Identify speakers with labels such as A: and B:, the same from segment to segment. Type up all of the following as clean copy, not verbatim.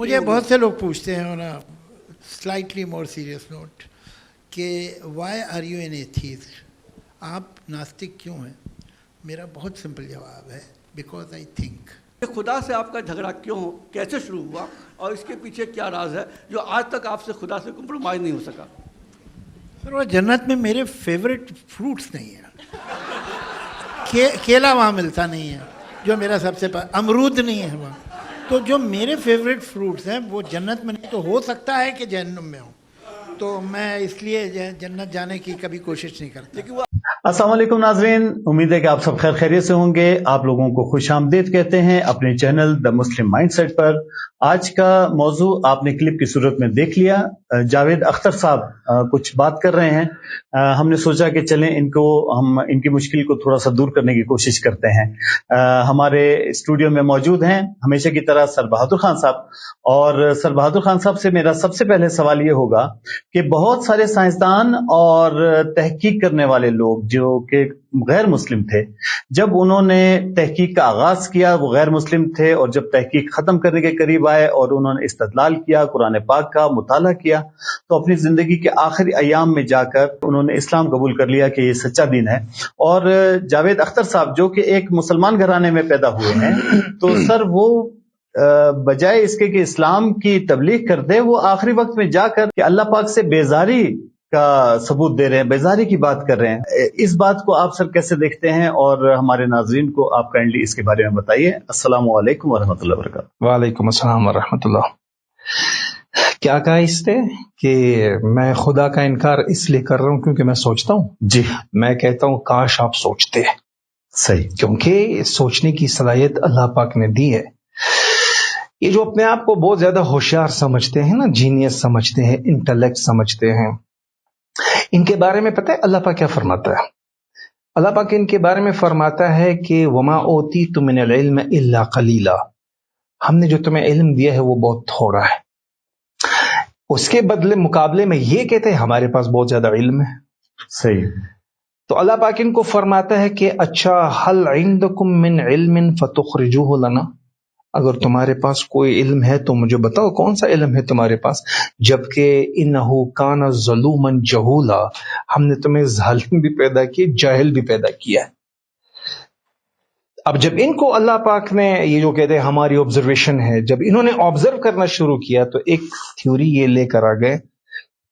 A: مجھے بہت سے لوگ پوچھتے ہیں on a slightly more serious note کہ why are you an atheist؟ آپ ناستک کیوں ہیں؟ میرا بہت سمپل جواب ہے because I think۔
B: خدا سے آپ کا جھگڑا کیوں کیسے شروع ہوا اور اس کے پیچھے کیا راز ہے جو آج تک آپ سے خدا سے کمپرومائز نہیں ہو سکا؟
A: سر وہ جنت میں میرے فیوریٹ فروٹس نہیں ہیں، کیلا وہاں ملتا نہیں ہے جو میرا سب سے امرود نہیں ہے وہاں، تو جو میرے فیوریٹ فروٹس ہیں وہ جنت میں نہیں، تو ہو سکتا ہے کہ جہنم میں ہوں، تو میں اس لیے جنت جانے کی کبھی کوشش نہیں کرتا۔
C: السلام علیکم ناظرین، امید ہے کہ آپ سب خیر خیریت سے ہوں گے۔ آپ لوگوں کو خوش آمدید کہتے ہیں اپنے چینل دا مسلم مائنڈ سیٹ پر۔ آج کا موضوع آپ نے کلپ کی صورت میں دیکھ لیا، جاوید اختر صاحب کچھ بات کر رہے ہیں، ہم نے سوچا کہ چلیں ہم ان کی مشکل کو تھوڑا سا دور کرنے کی کوشش کرتے ہیں۔ ہمارے اسٹوڈیو میں موجود ہیں ہمیشہ کی طرح سر بہادر خان صاحب، اور سر بہادر خان صاحب سے میرا سب سے پہلے سوال یہ ہوگا کہ بہت سارے سائنسدان اور تحقیق کرنے والے لوگ جو کہ غیر مسلم تھے، جب انہوں نے تحقیق کا آغاز کیا وہ غیر مسلم تھے، اور جب تحقیق ختم کرنے کے قریب آئے اور انہوں نے استدلال کیا، قرآن پاک کا مطالعہ کیا، تو اپنی زندگی کے آخری ایام میں جا کر انہوں نے اسلام قبول کر لیا کہ یہ سچا دین ہے۔ اور جاوید اختر صاحب جو کہ ایک مسلمان گھرانے میں پیدا ہوئے ہیں، تو سر وہ بجائے اس کے کہ اسلام کی تبلیغ کر دے، وہ آخری وقت میں جا کر کہ اللہ پاک سے بیزاری کا ثبوت دے رہے ہیں، بیزاری کی بات کر رہے ہیں۔ اس بات کو آپ سر کیسے دیکھتے ہیں، اور ہمارے ناظرین کو آپ کائنڈلی اس کے بارے میں بتائیے۔ السلام علیکم ورحمۃ اللہ وبرکاتہ۔
D: وعلیکم السلام ورحمۃ اللہ۔ کیا کہا اس نے کہ میں خدا کا انکار اس لیے کر رہا ہوں کیونکہ میں سوچتا ہوں؟
C: جی،
D: میں کہتا ہوں کاش آپ سوچتے،
C: صحیح،
D: کیونکہ سوچنے کی صلاحیت اللہ پاک نے دی ہے۔ یہ جو اپنے آپ کو بہت زیادہ ہوشیار سمجھتے ہیں نا، جینیس سمجھتے ہیں، انٹلیکٹ سمجھتے ہیں، ان کے بارے میں پتہ ہے اللہ پاک کیا فرماتا ہے؟ اللہ پاک ان کے بارے میں فرماتا ہے کہ وما اوتیتم من العلم الا قلیلا، ہم نے جو تمہیں علم دیا ہے وہ بہت تھوڑا ہے۔ اس کے بدلے مقابلے میں یہ کہتے ہیں ہمارے پاس بہت زیادہ علم ہے۔
C: صحیح۔
D: تو اللہ پاک ان کو فرماتا ہے کہ اچھا حل عندکم من علم فتخرجوه لنا، اگر تمہارے پاس کوئی علم ہے تو مجھے بتاؤ کون سا علم ہے تمہارے پاس، جبکہ انہ کان ظلوما جہولا، ہم نے تمہیں ظالم بھی پیدا کیے، جاہل بھی پیدا کیا ہے۔ اب جب ان کو اللہ پاک نے یہ جو کہتے ہیں ہماری آبزرویشن ہے، جب انہوں نے آبزرو کرنا شروع کیا تو ایک تھیوری یہ لے کر آ گئے،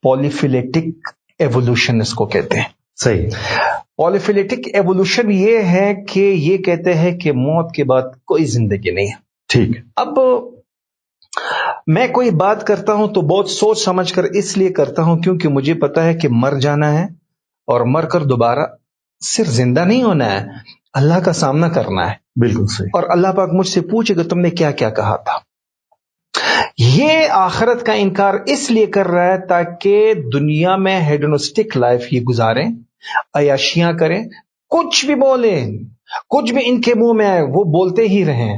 D: پولیفیلیٹک ایوولوشن اس کو کہتے ہیں۔
C: صحیح۔
D: پولیفیلیٹک ایوولوشن یہ ہے کہ یہ کہتے ہیں کہ موت کے بعد کوئی زندگی نہیں ہے۔
C: ٹھیک۔
D: اب میں کوئی بات کرتا ہوں تو بہت سوچ سمجھ کر اس لیے کرتا ہوں کیونکہ مجھے پتا ہے کہ مر جانا ہے، اور مر کر دوبارہ صرف زندہ نہیں ہونا ہے، اللہ کا سامنا کرنا ہے۔
C: بالکل صحیح۔
D: اور اللہ پاک مجھ سے پوچھے کہ تم نے کیا کیا کہا تھا۔ یہ آخرت کا انکار اس لیے کر رہا ہے تاکہ دنیا میں ہیڈونسٹک لائف یہ گزاریں، عیاشیاں کریں، کچھ بھی بولیں، کچھ بھی ان کے منہ میں آئے وہ بولتے ہی رہیں،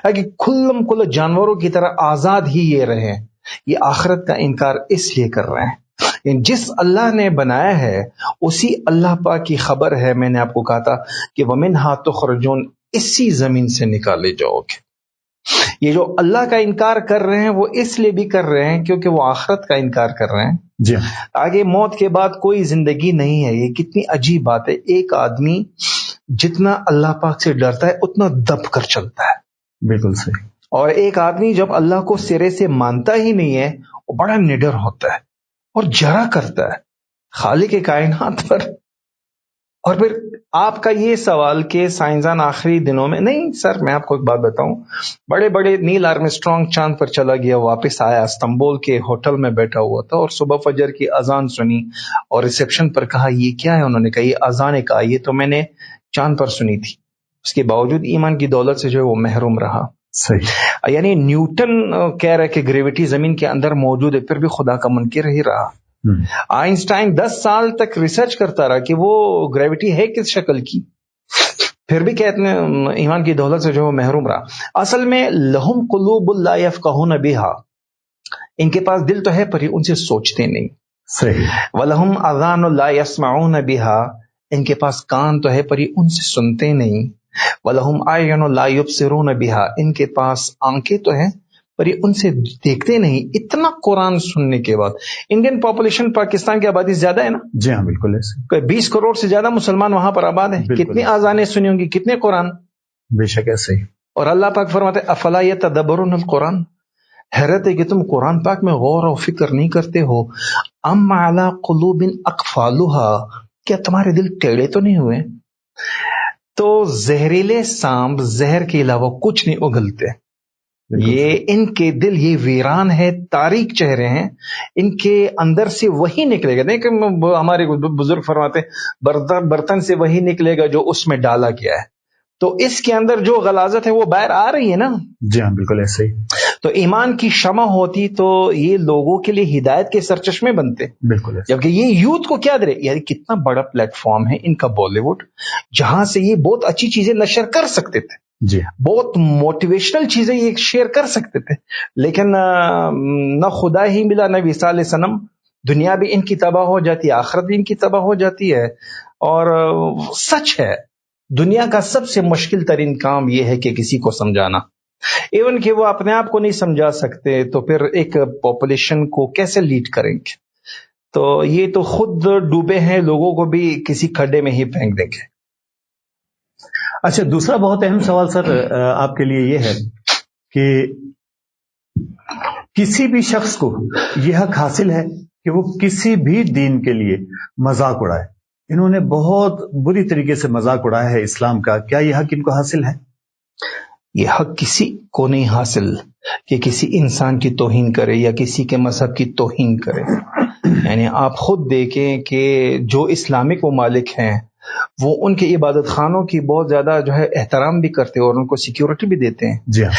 D: کہ کھلم کھل جانوروں کی طرح آزاد ہی یہ رہیں۔ یہ آخرت کا انکار اس لیے کر رہے ہیں۔ جس اللہ نے بنایا ہے اسی اللہ پاک کی خبر ہے، میں نے آپ کو کہا تھا کہ وَمِنْهَا تُخْرَجُونَ، اسی زمین سے نکالے جاؤ گے۔ یہ جو اللہ کا انکار کر رہے ہیں وہ اس لیے بھی کر رہے ہیں کیونکہ وہ آخرت کا انکار کر رہے ہیں۔
C: جی،
D: آگے موت کے بعد کوئی زندگی نہیں ہے۔ یہ کتنی عجیب بات ہے، ایک آدمی جتنا اللہ پاک سے ڈرتا ہے اتنا دب کر چلتا ہے۔
C: بالکل صحیح۔
D: اور ایک آدمی جب اللہ کو سرے سے مانتا ہی نہیں ہے وہ بڑا نڈر ہوتا ہے اور جرا کرتا ہے خالق کائنات پر۔ اور پھر آپ کا یہ سوال کہ سائنسدان آخری دنوں میں، نہیں سر میں آپ کو ایک بات بتاؤں، بڑے نیل آرمسٹرانگ چاند پر چلا گیا، واپس آیا، استنبول کے ہوٹل میں بیٹھا ہوا تھا اور صبح فجر کی اذان سنی اور ریسیپشن پر کہا یہ کیا ہے، انہوں نے کہا یہ اذان، کہا یہ تو میں نے چاند پر سنی تھی۔ اس کے باوجود ایمان کی دولت سے جو ہے وہ محروم رہا۔
C: صحیح۔
D: یعنی نیوٹن کہہ رہے کہ گریویٹی زمین کے اندر موجود ہے، پھر بھی خدا کا منکر ہی رہا۔ آئنسٹائن 10 سال تک ریسرچ کرتا رہا کہ وہ گریویٹی ہے کس شکل کی، پھر بھی کہتے ہیں ایمان کی دولت سے جو محروم رہا۔ اصل میں لہم قلوب لا یفقہون بہا، ان کے پاس دل تو ہے پر ان سے سوچتے نہیں۔
C: صحیح۔
D: ولہم اذان لا یسمعون بہا، ان کے پاس کان تو ہے پر ان سے سنتے نہیں۔ وَلَهُمْ أَعْيُنٌ لَا يُبْصِرُونَ بِهَا، ان کے پاس آنکھیں تو ہیں پر یہ ان سے دیکھتے نہیں. اتنا قرآن سننے کے بعد انڈین پاپولیشن پاکستان کی آبادی زیادہ ہے نا,
C: جی ہاں بالکل ایسے,
D: 20 کروڑ سے زیادہ مسلمان وہاں پر آباد ہیں.
C: بالکل.
D: کتنی آذانیں سنی ہوں گی, کتنے قرآن.
C: بے شک ایسے ہی.
D: اور اللہ پاک فرماتے ہیں افلا یتدبرون القرآن, حیرت ہے کہ تم قرآن پاک میں غور و فکر نہیں کرتے ہو. ام علی قلوب اقفالها, کیا تمہارے دل ٹیڑے تو نہیں ہوئے؟ تو زہریلے سانپ زہر کے علاوہ کچھ نہیں اگلتے. یہ ان کے دل یہ ویران ہے, تاریک چہرے ہیں, ان کے اندر سے وہی نکلے گا. نہیں کہ ہمارے بزرگ فرماتے برتن سے وہی نکلے گا جو اس میں ڈالا گیا ہے. تو اس کے اندر جو غلاظت ہے وہ باہر آ رہی ہے نا.
C: جی ہاں بالکل ایسے ہی.
D: تو ایمان کی شمع ہوتی تو یہ لوگوں کے لیے ہدایت کے سرچشمے بنتے.
C: بالکل ایسے.
D: جبکہ یہ یوتھ کو کیا دے رہے, یعنی کتنا بڑا پلیٹ فارم ہے ان کا بالی ووڈ, جہاں سے یہ بہت اچھی چیزیں نشر کر سکتے تھے,
C: جی
D: بہت موٹیویشنل چیزیں یہ شیئر کر سکتے تھے. لیکن نہ خدا ہی ملا نہ وصال صنم, دنیا بھی ان کی تباہ ہو جاتی ہے, آخرت بھی ان کی تباہ ہو جاتی ہے. اور سچ ہے دنیا کا سب سے مشکل ترین کام یہ ہے کہ کسی کو سمجھانا. ایون کہ وہ اپنے آپ کو نہیں سمجھا سکتے تو پھر ایک پاپولیشن کو کیسے لیڈ کریں گے؟ تو یہ تو خود ڈوبے ہیں, لوگوں کو بھی کسی کھڈے میں ہی پھینک دیں گے.
C: اچھا, دوسرا بہت اہم سوال سر آپ کے لیے یہ ہے کہ کسی بھی شخص کو یہ حق حاصل ہے کہ وہ کسی بھی دین کے لیے مذاق اڑائے. انہوں نے بہت بری طریقے سے مذاق اڑایا ہے اسلام کا, کیا یہ حق ان کو حاصل ہے؟
D: یہ حق کسی کو نہیں حاصل کہ کسی انسان کی توہین کرے یا کسی کے مذہب کی توہین کرے. یعنی آپ خود دیکھیں کہ جو اسلامک ممالک ہیں وہ ان کے عبادت خانوں کی بہت زیادہ جو ہے احترام بھی کرتے ہیں اور ان کو سیکیورٹی بھی دیتے ہیں.
C: جی ہاں.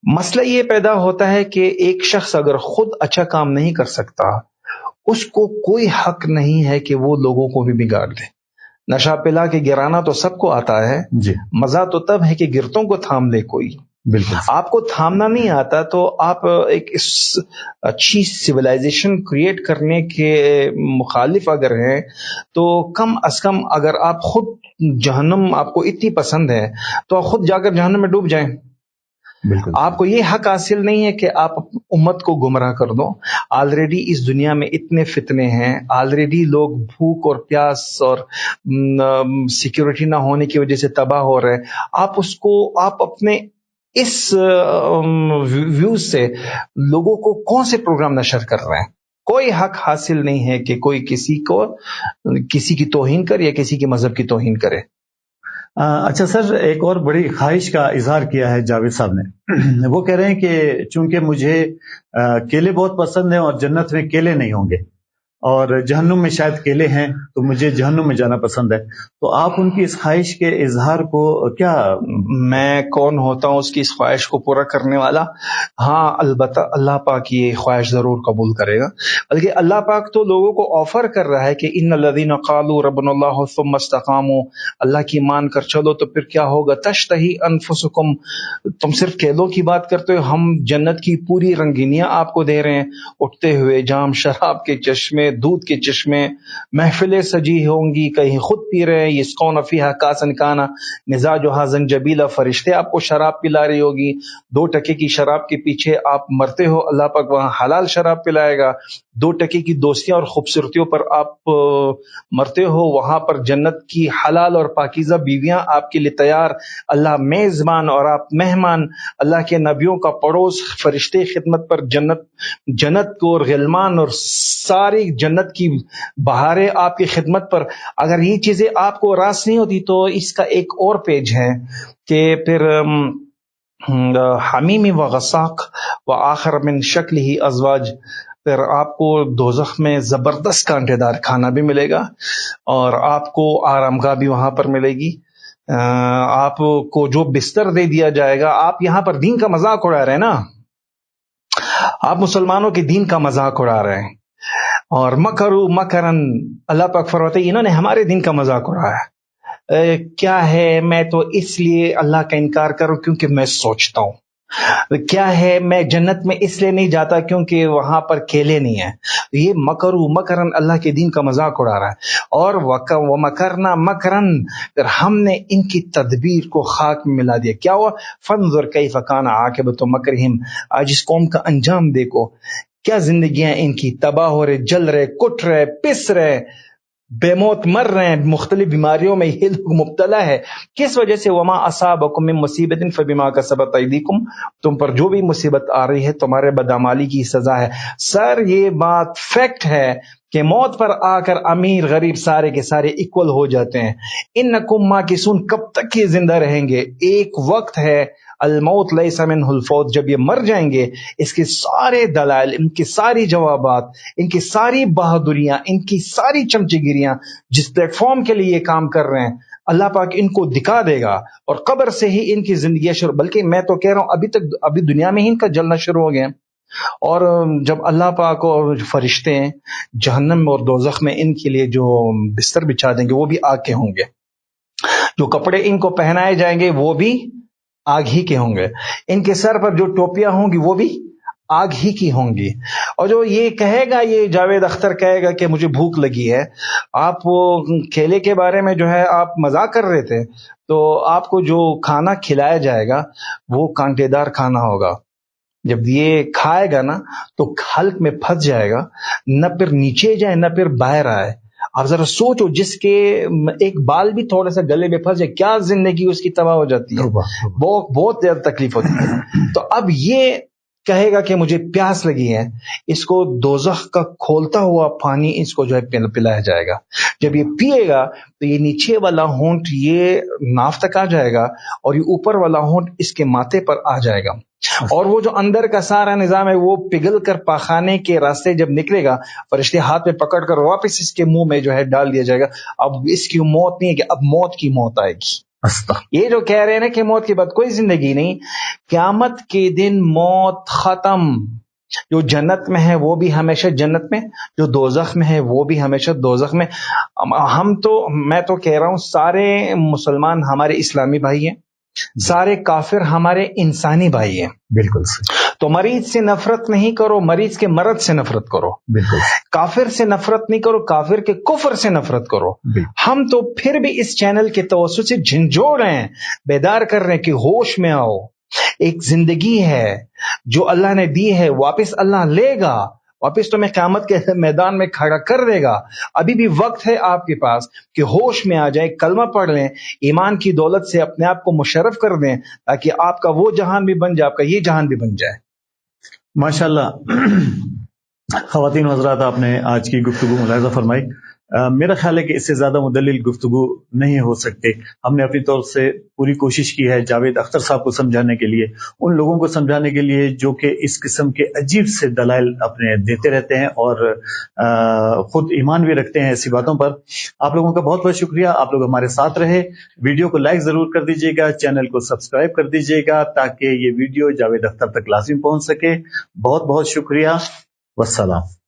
D: مسئلہ یہ پیدا ہوتا ہے کہ ایک شخص اگر خود اچھا کام نہیں کر سکتا, اس کو کوئی حق نہیں ہے کہ وہ لوگوں کو بھی بگاڑ دے. نشہ پلا کے گرانا تو سب کو آتا ہے,
C: جی
D: مزہ تو تب ہے کہ گرتوں کو تھام لے کوئی.
C: بالکل.
D: آپ کو تھامنا نہیں آتا تو آپ ایک اچھی سویلائزیشن کریٹ کرنے کے مخالف اگر ہیں تو کم از کم اگر آپ خود جہنم آپ کو اتنی پسند ہے تو آپ خود جا کر جہنم میں ڈوب جائیں.
C: بالکل.
D: آپ کو یہ حق حاصل نہیں ہے کہ آپ امت کو گمراہ کر دو. آلریڈی اس دنیا میں اتنے فتنے ہیں, آلریڈی لوگ بھوک اور پیاس اور سیکیورٹی نہ ہونے کی وجہ سے تباہ ہو رہے ہیں. آپ اپنے اس ویوز سے لوگوں کو کون سے پروگرام نشر کر رہے ہیں؟ کوئی حق حاصل نہیں ہے کہ کوئی کسی کی توہین کرے یا کسی کے مذہب کی توہین کرے.
C: اچھا سر, ایک اور بڑی خواہش کا اظہار کیا ہے جاوید صاحب نے. وہ کہہ رہے ہیں کہ چونکہ مجھے کیلے بہت پسند ہیں اور جنت میں کیلے نہیں ہوں گے اور جہنم میں شاید کیلے ہیں تو مجھے جہنم میں جانا پسند ہے, تو آپ ان کی اس خواہش کے اظہار کو کیا؟
D: میں کون ہوتا ہوں اس کی اس خواہش کو پورا کرنے والا؟ ہاں البتہ اللہ پاک یہ خواہش ضرور قبول کرے گا. بلکہ اللہ پاک تو لوگوں کو آفر کر رہا ہے کہ ان الذین قالوا ربنا اللہ ثم استقاموا, اللہ کی مان کر چلو تو پھر کیا ہوگا, تشتہی انفسکم, تم صرف کیلوں کی بات کرتے ہو, ہم جنت کی پوری رنگینیاں آپ کو دے رہے ہیں, اٹھتے ہوئے جام, شراب کے چشمے, دودھ کے چشمے, محفلیں سجی ہوں گی, کہیں خود پی رہے ہیں, یسقون فیہا کاسن کانا مزاجھا زنجبیلا, فرشتے آپ کو شراب پلا رہی ہوگی, 2 ٹکے کی شراب کے پیچھے آپ مرتے ہو, اللہ پاک وہاں حلال شراب پلائے گا. 2 ٹکے کی دوستیاں اور خوبصورتیوں پر آپ مرتے ہو, وہاں پر جنت کی حلال اور پاکیزہ بیویاں آپ کے لیے تیار, اللہ میزبان اور آپ مہمان, اللہ کے نبیوں کا پڑوس, فرشتے خدمت پر, جنت کو اور غلمان اور ساری جنت کی بہاریں آپ کی خدمت پر. اگر یہ چیزیں آپ کو راس نہیں ہوتی تو اس کا ایک اور پیج ہے کہ پھر حمیم و غساق و آخر من شکلہ ازواج, پھر آپ کو دوزخ میں زبردست کانٹے دار کھانا بھی ملے گا اور آپ کو آرام گاہ بھی وہاں پر ملے گی. آپ کو جو بستر دے دیا جائے گا, آپ یہاں پر دین کا مذاق اڑا رہے ہیں نا, آپ مسلمانوں کے دین کا مذاق اڑا رہے ہیں. اور مکرو مکرن, اللہ پاک فرماتے ہیں انہوں نے ہمارے دین کا مذاق اڑایا. کیا ہے, میں تو اس لیے اللہ کا انکار کروں کیونکہ میں سوچتا ہوں, کیا ہے میں جنت میں اس لیے نہیں جاتا کیونکہ وہاں پر کیلے نہیں ہیں. یہ مکرن اللہ کے دین کا مذاق اڑا رہا ہے. اور ومکرنا مکرن، پھر ہم نے ان کی تدبیر کو خاک میں ملا دیا. کیا ہوا؟ فانظر کیف کان عاقبۃ مکرہم. آج اس قوم کا انجام دیکھو، کیا زندگیاں ان کی تباہ ہو رہے، جل رہے، کٹ رہے، پس رہے، بے موت مر رہے ہیں، مختلف بیماریوں میں یہ لوگ مبتلا ہے. کس وجہ سے؟ وما اصابکم من مصیبت فبما کسبت ایدیکم، تم پر جو بھی مصیبت آ رہی ہے تمہارے بدعمالی کی سزا ہے. سر یہ بات فیکٹ ہے کہ موت پر آ کر امیر غریب سارے کے سارے ایکول ہو جاتے ہیں. انکم ماکثون، کب تک یہ زندہ رہیں گے؟ ایک وقت ہے، الموت لیس منہ الفوت، جب یہ مر جائیں گے اس کے سارے دلائل، ان کے ساری جوابات، ان کی ساری بہادریاں، ان کی ساری چمچے گیریاں جس پلیٹ فارم کے لیے یہ کام کر رہے ہیں اللہ پاک ان کو دکھا دے گا، اور قبر سے ہی ان کی زندگیاں شروع. بلکہ میں تو کہہ رہا ہوں ابھی دنیا میں ہی ان کا جلنا شروع ہو گیا. اور جب اللہ پاک اور فرشتے ہیں جہنم اور دوزخ میں ان کے لیے جو بستر بچھا دیں گے وہ بھی آگ کے ہوں گے، جو کپڑے ان کو پہنائے جائیں گے وہ بھی آگ ہی کے ہوں گے، ان کے سر پر جو ٹوپیاں ہوں گی وہ بھی آگ ہی کی ہوں گی. اور جو یہ کہے گا، یہ جاوید اختر کہے گا کہ مجھے بھوک لگی ہے، آپ وہ کیلے کے بارے میں جو ہے آپ مذاق کر رہے تھے، تو آپ کو جو کھانا کھلایا جائے گا وہ کانٹے دار کھانا ہوگا. جب یہ کھائے گا نا تو حلق میں پھنس جائے گا، نہ پھر نیچے جائے نہ پھر باہر آئے. آپ ذرا سوچو، جس کے ایک بال بھی تھوڑا سا گلے میں پھنس جائے کیا زندگی اس کی تباہ ہو جاتی ہے، بہت زیادہ تکلیف ہوتی ہے. تو اب یہ کہے گا کہ مجھے پیاس لگی ہے، اس کو دوزخ کا کھولتا ہوا پانی اس کو جو ہے پلایا جائے گا. جب یہ پیے گا تو یہ نیچے والا ہونٹ یہ ناف تک آ جائے گا اور یہ اوپر والا ہونٹ اس کے ماتھے پر آ جائے گا، اور وہ جو اندر کا سارا نظام ہے وہ پگھل کر پاخانے کے راستے جب نکلے گا، فرشتے ہاتھ میں پکڑ کر واپس اس کے منہ میں جو ہے ڈال دیا جائے گا. اب اس کی موت نہیں ہے کہ اب موت کی موت آئے گی. یہ جو کہہ رہے ہیں نا کہ موت کے بعد کوئی زندگی نہیں، قیامت کے دن موت ختم. جو جنت میں ہے وہ بھی ہمیشہ جنت میں، جو دوزخ میں ہے وہ بھی ہمیشہ دوزخ میں. میں تو کہہ رہا ہوں سارے مسلمان ہمارے اسلامی بھائی ہیں، سارے کافر ہمارے انسانی بھائی ہیں.
C: بالکل صحیح.
D: تو مریض سے نفرت نہیں کرو، مریض کے مرض سے نفرت کرو.
C: بالکل.
D: کافر سے نفرت نہیں کرو، کافر کے کفر سے نفرت کرو. ہم تو پھر بھی اس چینل کے توسط سے جھنجھوڑ رہے ہیں، بیدار کر رہے ہیں کہ ہوش میں آؤ. ایک زندگی ہے جو اللہ نے دی ہے، واپس اللہ لے گا، واپس تمہیں قیامت کے میدان میں کھڑا کر دے گا. ابھی بھی وقت ہے آپ کے پاس کہ ہوش میں آ جائیں، کلمہ پڑھ لیں، ایمان کی دولت سے اپنے آپ کو مشرف کر دیں، تاکہ آپ کا وہ جہان بھی بن جائے، آپ کا یہ جہان بھی بن جائے.
C: ماشاءاللہ. خواتین و حضرات، آپ نے آج کی گفتگو ملاحظہ فرمائی. میرا خیال ہے کہ اس سے زیادہ مدلل گفتگو نہیں ہو سکتے. ہم نے اپنی طور سے پوری کوشش کی ہے جاوید اختر صاحب کو سمجھانے کے لیے، ان لوگوں کو سمجھانے کے لیے جو کہ اس قسم کے عجیب سے دلائل اپنے دیتے رہتے ہیں اور خود ایمان بھی رکھتے ہیں ایسی باتوں پر. آپ لوگوں کا بہت بہت شکریہ. آپ لوگ ہمارے ساتھ رہے. ویڈیو کو لائک ضرور کر دیجیے گا، چینل کو سبسکرائب کر دیجیے گا تاکہ یہ ویڈیو جاوید اختر تک لازم پہنچ سکے. بہت بہت شکریہ. والسلام.